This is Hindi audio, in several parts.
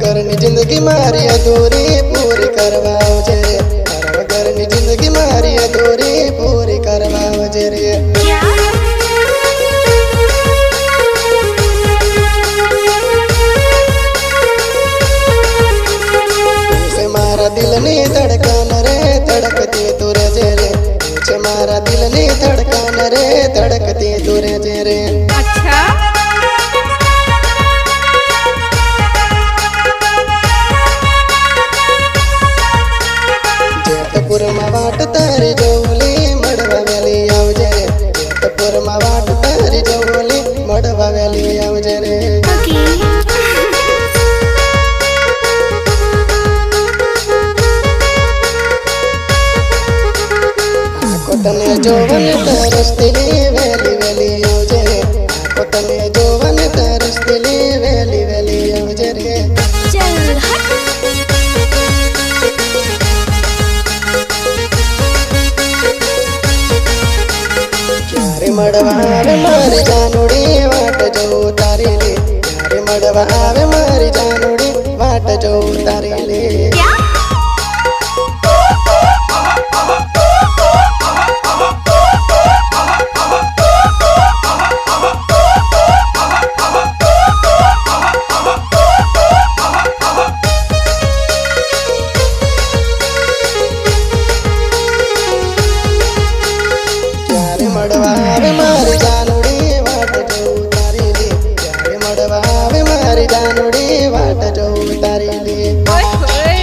वगरनी जिंदगी मारी अधूरी पूरी करवावजे रे। तारा वगरनी जिंदगी मारी अधूरी पूरी करवावजे रे। तुझसे मारा दिल नी धड़कन रे धड़कती तू रजे रे। तुझसे मारा दिल नी धड़कन रे धड़कती तू रजे रे। अच्छा जेतपुर में वाट तारी जौली मड़वा वेली आवजे रे। जेतपुर में वाट तारी जौली मड़वा वेली आवजे रे। आको तने जोवन तरसती वेली वेली आवजे रे। आको तने जोवन तरसती वेली वेली आवजे रे। चल हट क्यारे मड़वा आवे मारी जानुड़ी वाट जो तारी ले। क्यारे मड़वा आवे मारी जानुड़ी वाट जो तारी ले। क्यारे मड़वा आवे मारी जानुड़ी वाट जो तारी ले। क्यारे मड़वा आवे मारी जानुड़ी वाट जो तारी ले। ओए होए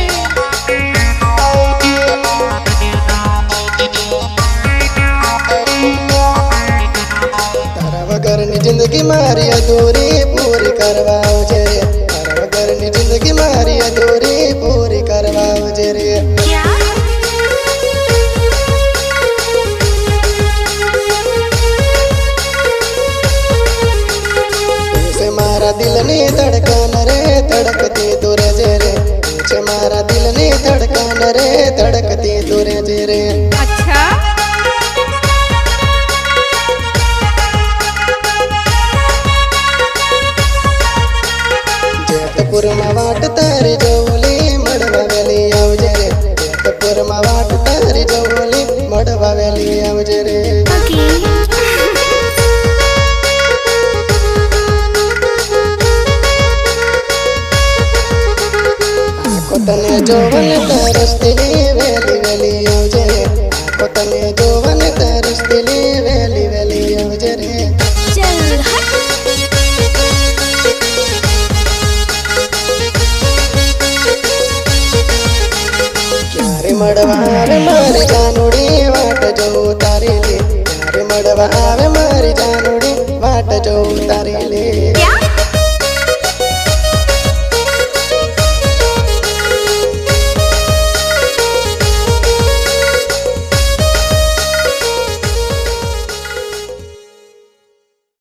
तारा वगरनी जिंदगी मारी अधूरी पूरी करवावजे रे। तारा वगरनी जिंदगी मारी अधूरी पूरी करवावजे रे। क्या तुझसे मारा दिल नी धड़कन रे धड़कती तू रजे रे। तुझसे मारा दिल नी धड़कन रे धड़कती तू रजे रे। अच्छा जेतपुर में वाट तारी जौली मड़वा वेली आवजे रे। जेतपुर में वाट तारी जौली मड़वा वेली आवजे रे। आको तने जोवन तरसती वेली वेली आवजे रे। आको तने जोवन तरसती वेली वेली आवजे रे। चल हट क्यारे मड़वा आवे मारी जानुड़ी वाट जो तारी ले। क्यारे मड़वा आवे मारी जानुड़ी वाट जो तारी ले।